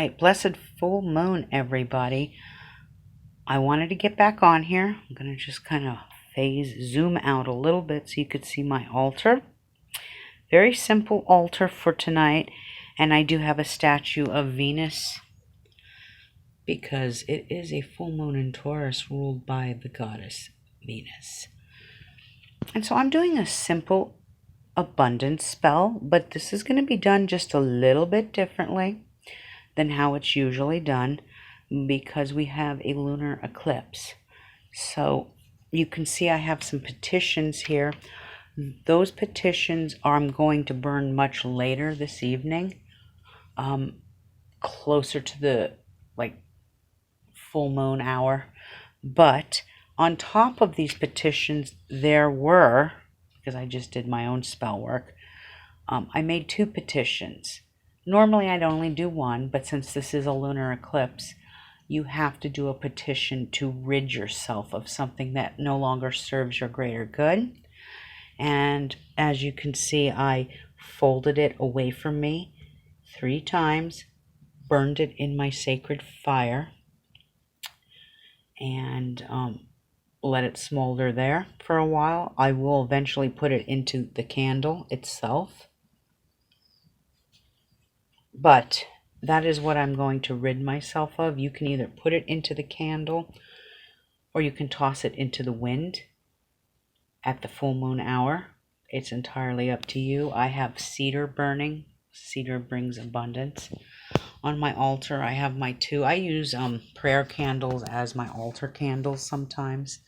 right, blessed full moon, everybody. I wanted to get back on here. I'm going to just kind of zoom out a little bit so you could see my altar. Very simple altar for tonight. And I do have a statue of Venus because it is a full moon in Taurus ruled by the goddess Venus. And so I'm doing a simple abundance spell, but this is going to be done just a little bit differently than how it's usually done because we have a lunar eclipse. So you can see I have some petitions here. Those petitions I'm going to burn much later this evening, closer to the full moon hour. But on top of these petitions, there were, because I just did my own spell work, I made 2 petitions. Normally I'd only do 1, but since this is a lunar eclipse, you have to do a petition to rid yourself of something that no longer serves your greater good. And as you can see, I folded it away from me 3 times, burned it in my sacred fire, and let it smolder there for a while. I will eventually put it into the candle itself. But that is what I'm going to rid myself of. You can either put it into the candle or you can toss it into the wind at the full moon hour. It's entirely up to you. I have cedar burning. Cedar brings abundance. On my altar, I have my 2. I use prayer candles as my altar candles sometimes.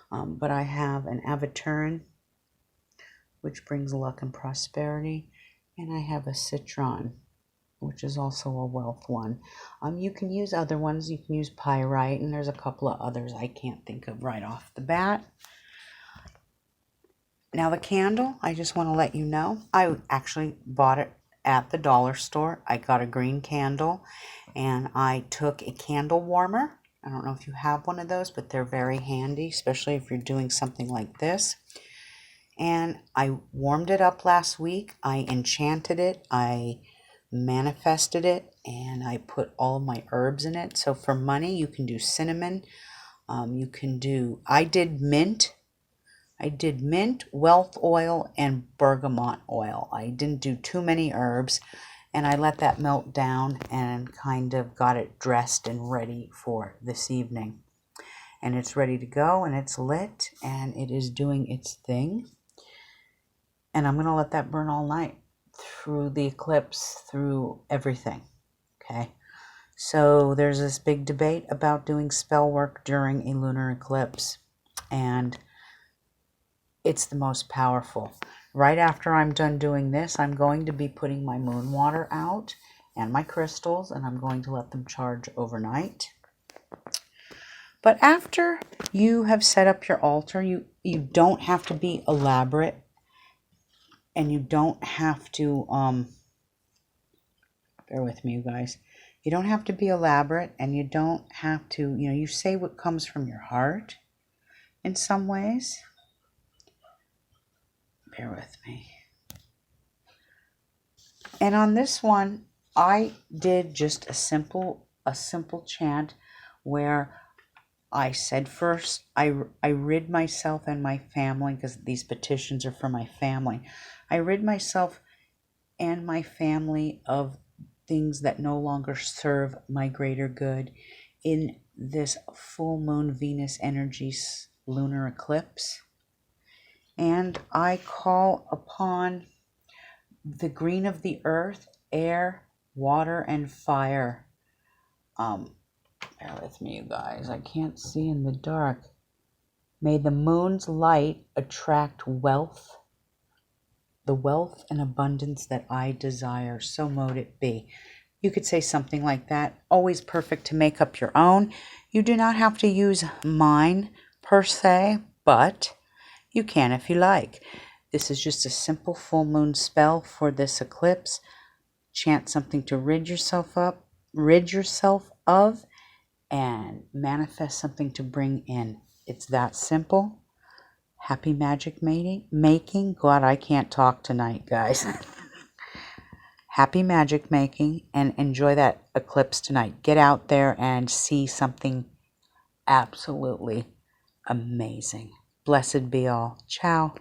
But I have an aventurine, which brings luck and prosperity. And I have a citron, which is also a wealth one. You can use other ones. You can use pyrite, and there's a couple of others I can't think of right off the bat. Now the candle, I just want to let you know, I actually bought it at the dollar store. I got a green candle, and I took a candle warmer. I don't know if you have one of those, but they're very handy, especially if you're doing something like this. And I warmed it up last week. I enchanted it. I manifested it, and I put all my herbs in it. So for money, you can do cinnamon. I did mint. Wealth oil, and bergamot oil. I didn't do too many herbs, and I let that melt down and kind of got it dressed and ready for this evening. And it's ready to go, and it's lit, and it is doing its thing. And I'm going to let that burn all night through the eclipse, through everything. Okay? So there's this big debate about doing spell work during a lunar eclipse, and it's the most powerful. Right after I'm done doing this, I'm going to be putting my moon water out and my crystals, and I'm going to let them charge overnight. But after you have set up your altar, you don't have to be elaborate, and you don't have to, bear with me, you guys. You don't have to be elaborate, and you don't have to, you say what comes from your heart in some ways. Bear with me. And on this one, I did just a simple chant where I said first, I rid myself and my family, because these petitions are for my family. I rid myself and my family of things that no longer serve my greater good in this full moon Venus energy lunar eclipse. And I call upon the green of the earth, air, water, and fire. Bear with me, you guys. I can't see in the dark. May the moon's light attract wealth, the wealth and abundance that I desire. So mote it be. You could say something like that. Always perfect to make up your own. You do not have to use mine per se, but you can if you like. This is just a simple full moon spell for this eclipse. Chant something to rid yourself of, and manifest something to bring in. It's that simple. Happy magic making. God, I can't talk tonight, guys. Happy magic making, and enjoy that eclipse tonight. Get out there and see something absolutely amazing. Blessed be all. Ciao.